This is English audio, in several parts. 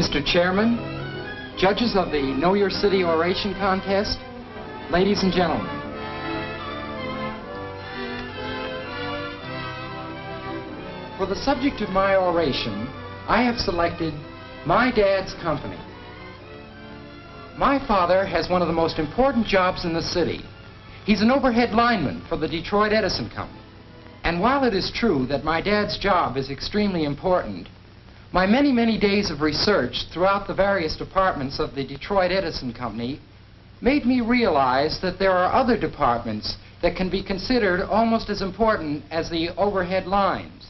Mr. Chairman, judges of the Know Your City Oration Contest, ladies and gentlemen. For the subject of my oration, I have selected my dad's company. My father has one of the most important jobs in the city. He's an overhead lineman for the Detroit Edison Company. And while it is true that my dad's job is extremely important, my many, many days of research throughout the various departments of the Detroit Edison Company made me realize that there are other departments that can be considered almost as important as the overhead lines.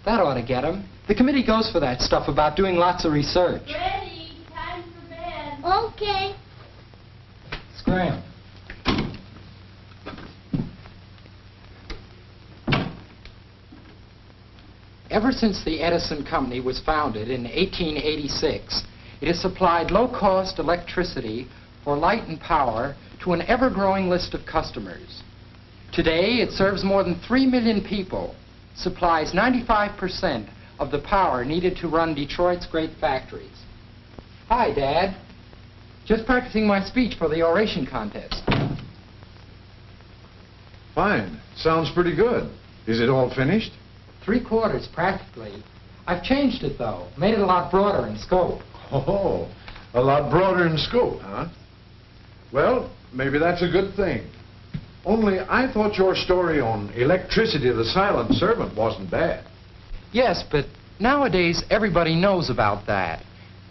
That ought to get 'em. The committee goes for that stuff about doing lots of research. Ready, time for bed. Okay. Scram. Ever since the Edison Company was founded in 1886, it has supplied low-cost electricity for light and power to an ever-growing list of customers. Today, it serves more than 3 million people, supplies 95% of the power needed to run Detroit's great factories. Hi, Dad. Just practicing my speech for the oration contest. Fine. Sounds pretty good. Is it all finished? 3/4, practically. I've changed it, though. Made it a lot broader in scope. Oh, a lot broader in scope, huh? Well, maybe that's a good thing. Only I thought your story on electricity, the silent servant, wasn't bad. Yes, but nowadays everybody knows about that.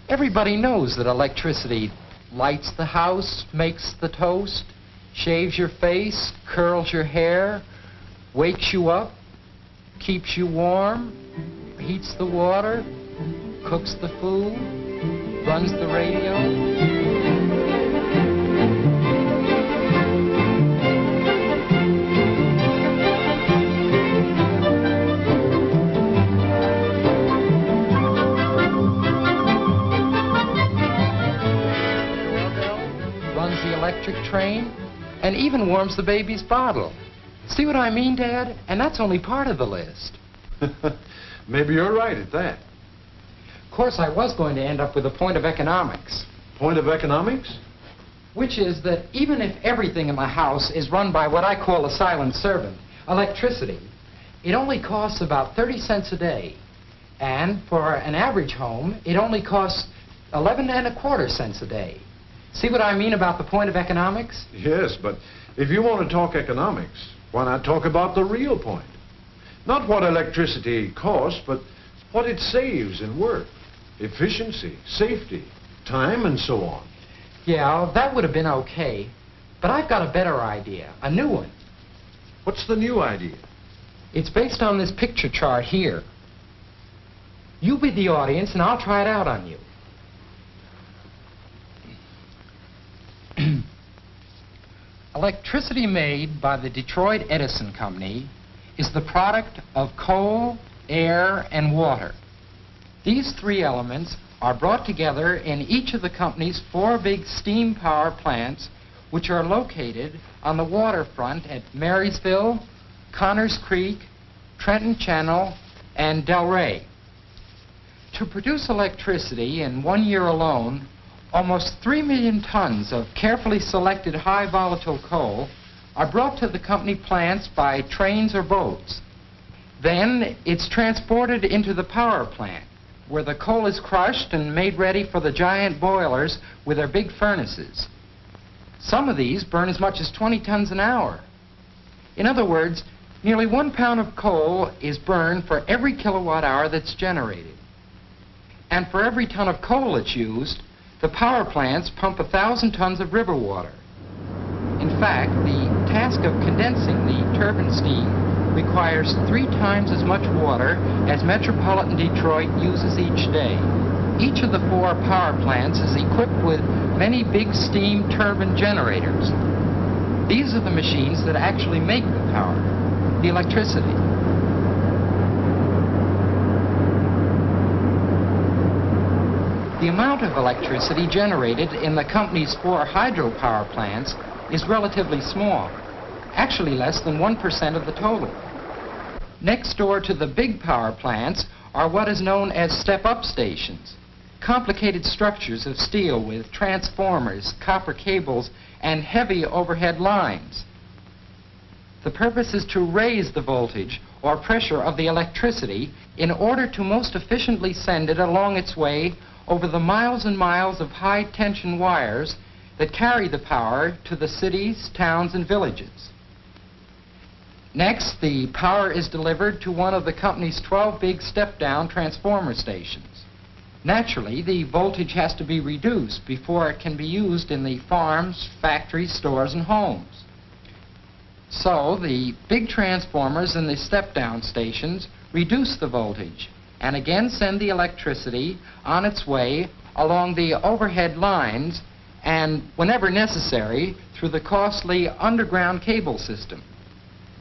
Everybody knows that electricity lights the house, makes the toast, shaves your face, curls your hair, wakes you up, keeps you warm, heats the water, cooks the food, runs the radio. Runs the electric train, and even warms the baby's bottle. See what I mean, Dad? And that's only part of the list. Maybe you're right at that. Of course, I was going to end up with a point of economics. Point of economics? Which is that even if everything in the house is run by what I call a silent servant, electricity, it only costs about 30 cents a day. And for an average home, it only costs 11¼ cents a day. See what I mean about the point of economics? Yes, but if you want to talk economics, why not talk about the real point? Not what electricity costs, but what it saves in work, efficiency, safety, time, and so on. Yeah, that would have been okay. But I've got a better idea, a new one. What's the new idea? It's based on this picture chart here. You be the audience, and I'll try it out on you. Electricity made by the Detroit Edison Company is the product of coal, air, and water. These three elements are brought together in each of the company's 4 big steam power plants, which are located on the waterfront at Marysville, Connors Creek, Trenton Channel, and Delray. To produce electricity in 1 year alone, almost 3 million tons of carefully selected high volatile coal are brought to the company plants by trains or boats. Then it's transported into the power plant, where the coal is crushed and made ready for the giant boilers with their big furnaces. Some of these burn as much as 20 tons an hour. In other words, nearly 1 pound of coal is burned for every kilowatt hour that's generated. And for every ton of coal that's used, the power plants pump 1,000 tons of river water. In fact, the task of condensing the turbine steam requires 3 times as much water as metropolitan Detroit uses each day. Each of the 4 power plants is equipped with many big steam turbine generators. These are the machines that actually make the power, the electricity. The amount of electricity generated in the company's 4 hydropower plants is relatively small, actually less than 1% of the total. Next door to the big power plants are what is known as step-up stations. complicated structures of steel with transformers, copper cables, and heavy overhead lines. The purpose is to raise the voltage or pressure of the electricity in order to most efficiently send it along its way over the miles and miles of high-tension wires that carry the power to the cities, towns, and villages. Next, the power is delivered to one of the company's 12 big step-down transformer stations. Naturally, the voltage has to be reduced before it can be used in the farms, factories, stores, and homes. So, the big transformers in the step-down stations reduce the voltage and again send the electricity on its way along the overhead lines and, whenever necessary, through the costly underground cable system.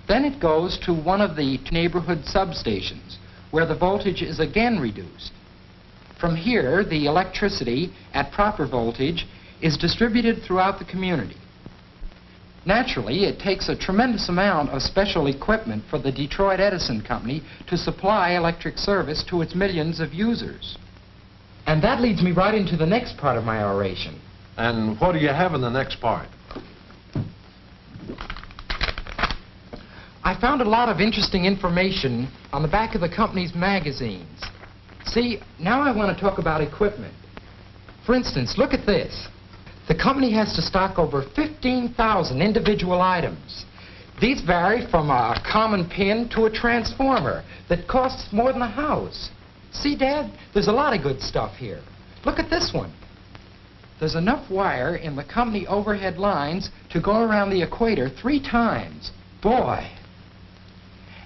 Then it goes to one of the neighborhood substations, where the voltage is again reduced. From here, the electricity at proper voltage is distributed throughout the community. Naturally, it takes a tremendous amount of special equipment for the Detroit Edison Company to supply electric service to its millions of users. And that leads me right into the next part of my oration. And what do you have in the next part? I found a lot of interesting information on the back of the company's magazines. See, now I want to talk about equipment. For instance, look at this. The company has to stock over 15,000 individual items. These vary from a common pin to a transformer that costs more than a house. See, Dad, there's a lot of good stuff here. Look at this one. There's enough wire in the company overhead lines to go around the equator 3 times. Boy!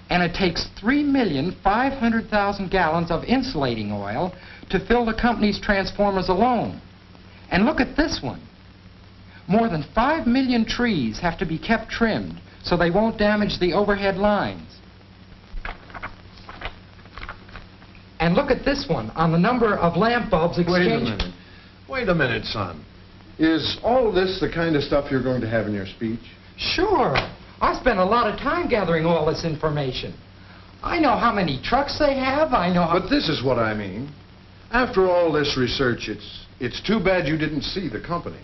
And it takes 3,500,000 gallons of insulating oil to fill the company's transformers alone. And look at this one. More than 5 million trees have to be kept trimmed so they won't damage the overhead lines. And look at this one on the number of lamp bulbs exchanged. Wait a minute, son. Is all this the kind of stuff you're going to have in your speech? Sure. I spent a lot of time gathering all this information. I know how many trucks they have. I know how... But this is what I mean. After all this research, it's too bad you didn't see the company.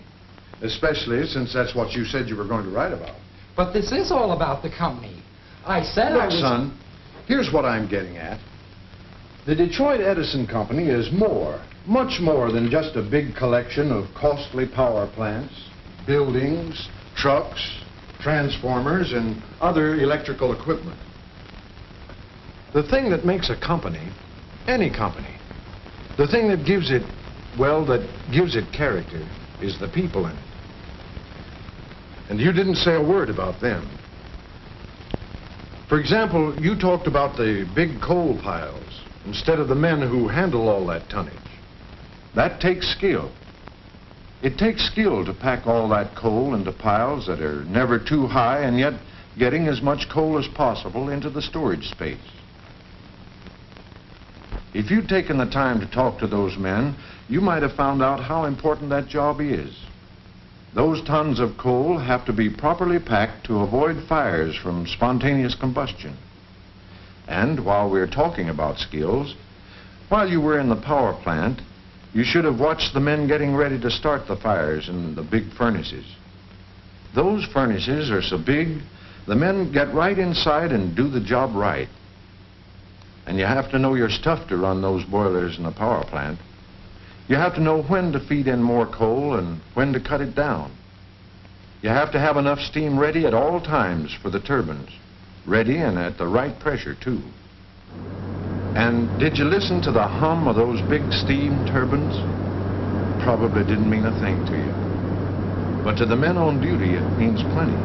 Especially since that's what you said you were going to write about. But this is all about the company. I said I was... Look, son, here's what I'm getting at. The Detroit Edison Company is more, much more than just a big collection of costly power plants, buildings, trucks, transformers, and other electrical equipment. The thing that makes a company, any company, the thing that gives it, well, that gives it character, is the people in it. And you didn't say a word about them. For example, you talked about the big coal piles instead of the men who handle all that tonnage. That takes skill. It takes skill to pack all that coal into piles that are never too high and yet getting as much coal as possible into the storage space. If you'd taken the time to talk to those men, you might have found out how important that job is. Those tons of coal have to be properly packed to avoid fires from spontaneous combustion. And while we're talking about skills, while you were in the power plant, you should have watched the men getting ready to start the fires in the big furnaces. Those furnaces are so big, the men get right inside and do the job right. And you have to know your stuff to run those boilers in the power plant. You have to know when to feed in more coal and when to cut it down. You have to have enough steam ready at all times for the turbines. Ready and at the right pressure, too. And did you listen to the hum of those big steam turbines? Probably didn't mean a thing to you. But to the men on duty, it means plenty.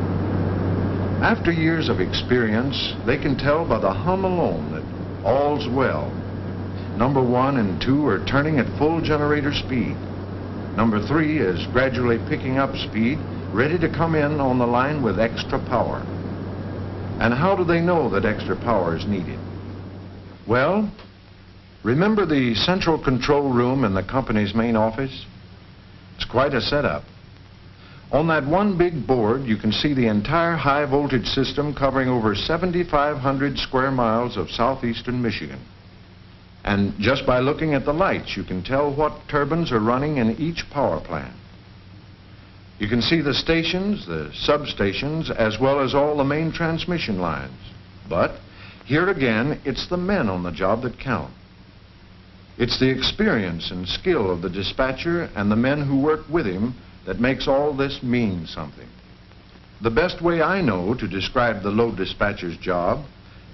After years of experience, they can tell by the hum alone that all's well. Number 1 and 2 are turning at full generator speed. Number 3 is gradually picking up speed, ready to come in on the line with extra power. And how do they know that extra power is needed? Well, remember the central control room in the company's main office? It's quite a setup. On that one big board, you can see the entire high voltage system covering over 7,500 square miles of southeastern Michigan. And just by looking at the lights, you can tell what turbines are running in each power plant. You can see the stations, the substations, as well as all the main transmission lines. But here again, it's the men on the job that count. It's the experience and skill of the dispatcher and the men who work with him that makes all this mean something. The best way I know to describe the load dispatcher's job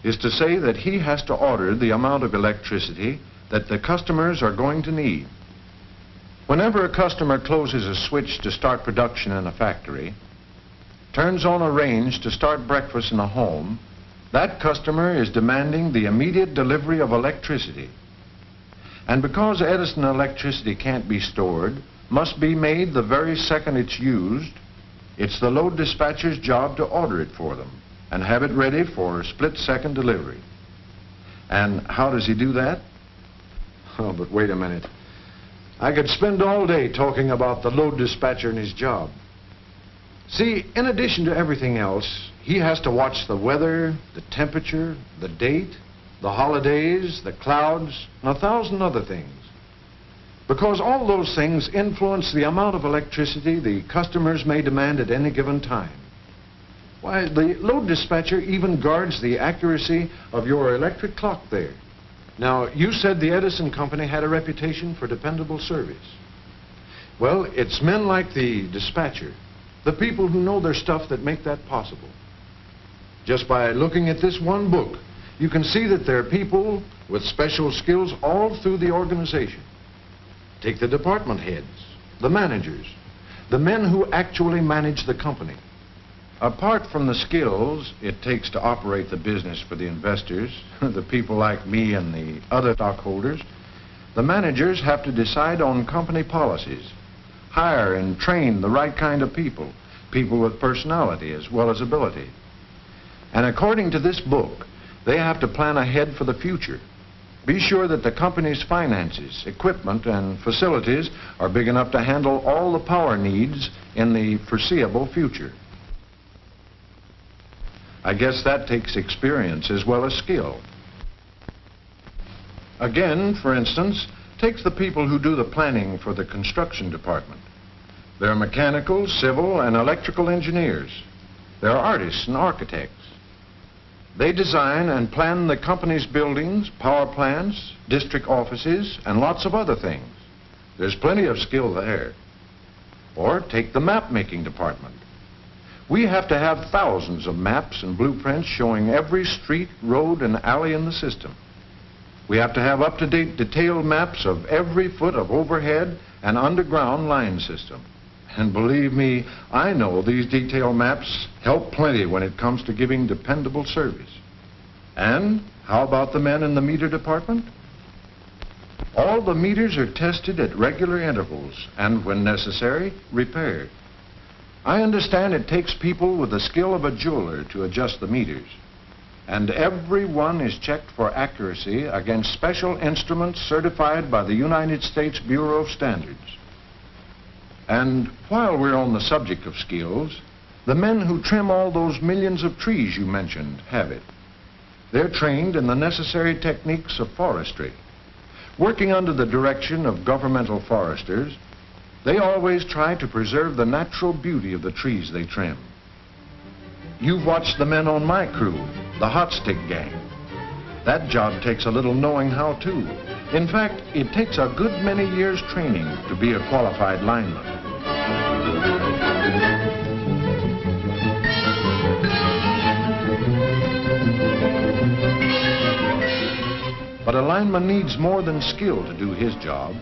is to say that he has to order the amount of electricity that the customers are going to need. Whenever a customer closes a switch to start production in a factory, turns on a range to start breakfast in a home, that customer is demanding the immediate delivery of electricity. And because Edison electricity can't be stored, must be made the very second it's used, it's the load dispatcher's job to order it for them and have it ready for split-second delivery. And how does he do that? Oh, but wait a minute. I could spend all day talking about the load dispatcher and his job. See, in addition to everything else, he has to watch the weather, the temperature, the date, the holidays, the clouds, and 1,000 other things. Because all those things influence the amount of electricity the customers may demand at any given time. Why, the load dispatcher even guards the accuracy of your electric clock there. Now, you said the Edison Company had a reputation for dependable service. Well, it's men like the dispatcher, the people who know their stuff, that make that possible. Just by looking at this one book, you can see that there are people with special skills all through the organization. Take the department heads, the managers, the men who actually manage the company. Apart from the skills it takes to operate the business for the investors, the people like me and the other stockholders, the managers have to decide on company policies, hire and train the right kind of people, people with personality as well as ability. And according to this book, they have to plan ahead for the future. Be sure that the company's finances, equipment, and facilities are big enough to handle all the power needs in the foreseeable future. I guess that takes experience as well as skill. Again, for instance, take the people who do the planning for the construction department. They're mechanical, civil, and electrical engineers. They're artists and architects. They design and plan the company's buildings, power plants, district offices, and lots of other things. There's plenty of skill there. Or take the map-making department. We have to have thousands of maps and blueprints showing every street, road, and alley in the system. We have to have up-to-date detailed maps of every foot of overhead and underground line system. And believe me, I know these detailed maps help plenty when it comes to giving dependable service. And how about the men in the meter department? All the meters are tested at regular intervals and, when necessary, repaired. I understand it takes people with the skill of a jeweler to adjust the meters. And every one is checked for accuracy against special instruments certified by the United States Bureau of Standards. And while we're on the subject of skills, the men who trim all those millions of trees you mentioned have it. They're trained in the necessary techniques of forestry. Working under the direction of governmental foresters, they always try to preserve the natural beauty of the trees they trim. You've watched the men on my crew, the Hot Stick Gang. That job takes a little knowing how to. In fact, it takes a good many years' training to be a qualified lineman. But a lineman needs more than skill to do his job.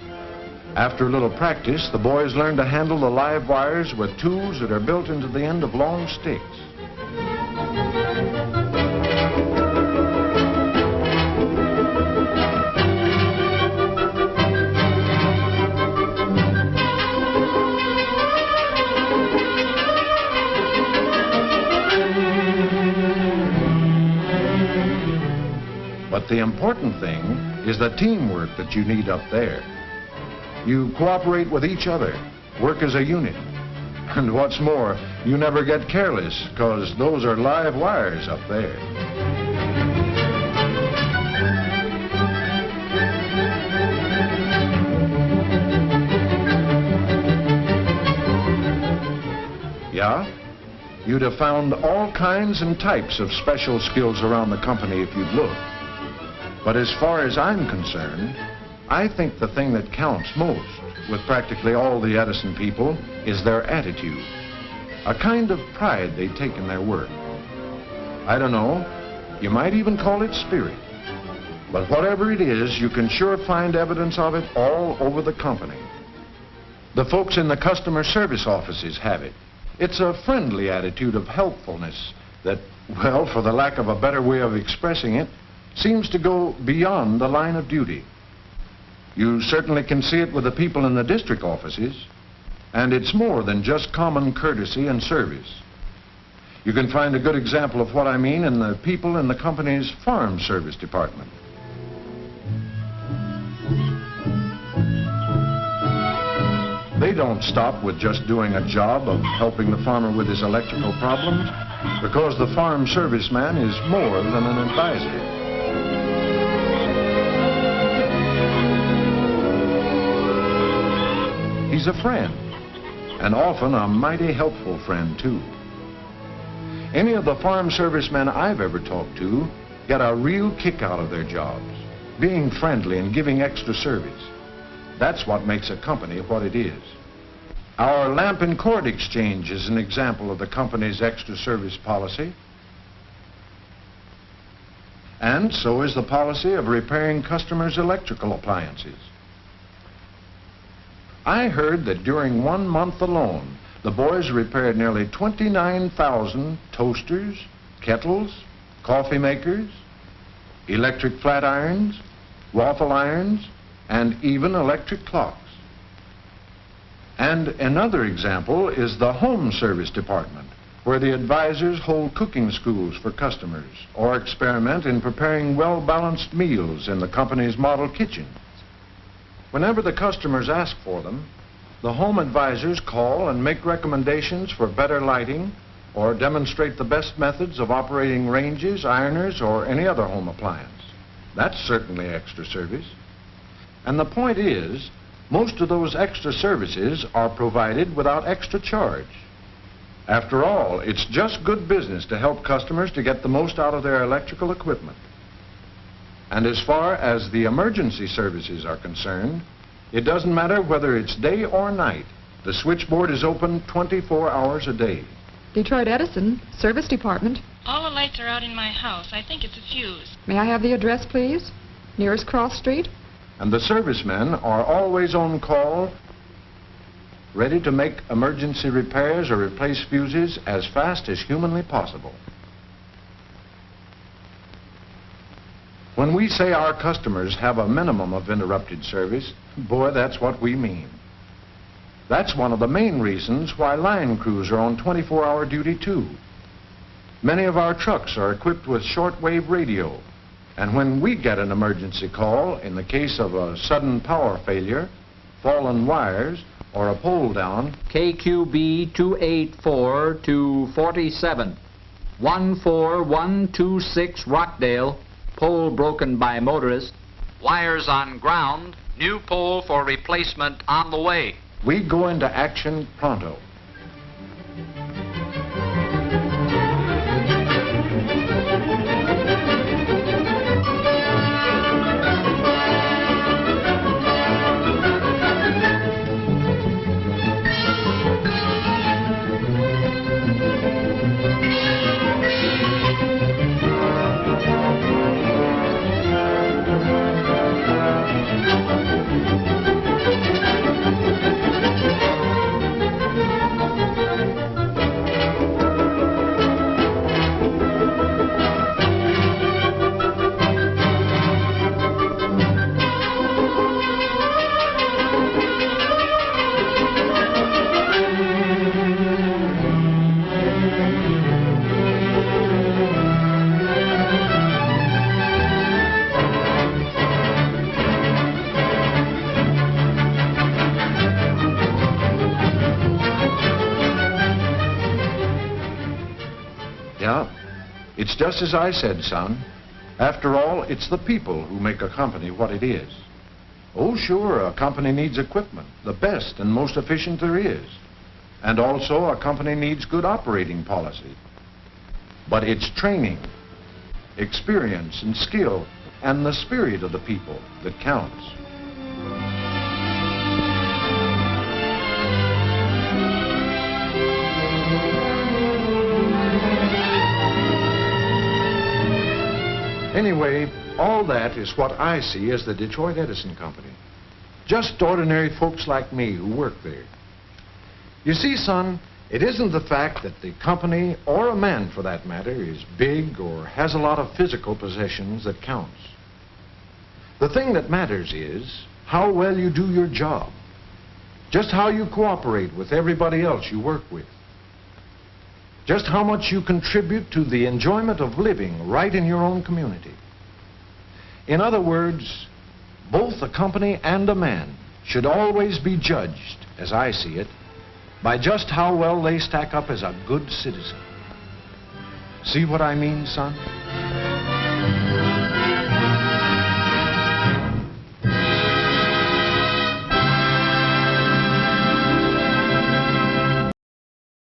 After a little practice, the boys learn to handle the live wires with tools that are built into the end of long sticks. But the important thing is the teamwork that you need up there. You cooperate with each other, work as a unit. And what's more, you never get careless, because those are live wires up there. Yeah? You'd have found all kinds and types of special skills around the company if you'd looked. But as far as I'm concerned, I think the thing that counts most with practically all the Edison people is their attitude. A kind of pride they take in their work. I don't know, you might even call it spirit. But whatever it is, you can sure find evidence of it all over the company. The folks in the customer service offices have it. It's a friendly attitude of helpfulness that, well, for the lack of a better way of expressing it, seems to go beyond the line of duty. You certainly can see it with the people in the district offices, and it's more than just common courtesy and service. You can find a good example of what I mean in the people in the company's farm service department. They don't stop with just doing a job of helping the farmer with his electrical problems, because the farm serviceman is more than an advisor. He's a friend, and often a mighty helpful friend, too. Any of the farm servicemen I've ever talked to get a real kick out of their jobs, being friendly and giving extra service. That's what makes a company what it is. Our lamp and cord exchange is an example of the company's extra service policy. And so is the policy of repairing customers' electrical appliances. I heard that during 1 month alone, the boys repaired nearly 29,000 toasters, kettles, coffee makers, electric flat irons, waffle irons, and even electric clocks. And another example is the home service department, where the advisors hold cooking schools for customers or experiment in preparing well-balanced meals in the company's model kitchens. Whenever the customers ask for them, the home advisors call and make recommendations for better lighting or demonstrate the best methods of operating ranges, ironers, or any other home appliance. That's certainly extra service. And the point is, most of those extra services are provided without extra charge. After all, it's just good business to help customers to get the most out of their electrical equipment. And as far as the emergency services are concerned, it doesn't matter whether it's day or night. The switchboard is open 24 hours a day. Detroit Edison, service department. All the lights are out in my house. I think it's a fuse. May I have the address, please? Nearest cross street? And the servicemen are always on call, ready to make emergency repairs or replace fuses as fast as humanly possible. When we say our customers have a minimum of interrupted service, boy, that's what we mean. That's one of the main reasons why line crews are on 24-hour duty, too. Many of our trucks are equipped with shortwave radio, and when we get an emergency call, in the case of a sudden power failure, fallen wires, or a pole down, KQB 284 to 47, 14126 Rockdale, pole broken by motorist, wires on ground, new pole for replacement on the way. we go into action pronto. Yeah, it's just as I said, son. After all, it's the people who make a company what it is. Oh, sure, a company needs equipment, the best and most efficient there is. And also, a company needs good operating policy. But it's training, experience, and skill, and the spirit of the people that counts. Anyway, all that is what I see as the Detroit Edison Company. Just ordinary folks like me who work there. You see, son, it isn't the fact that the company, or a man for that matter, is big or has a lot of physical possessions that counts. The thing that matters is how well you do your job, just how you cooperate with everybody else you work with, just how much you contribute to the enjoyment of living right in your own community. In other words, both a company and a man should always be judged, as I see it, by just how well they stack up as a good citizen. See what I mean, son?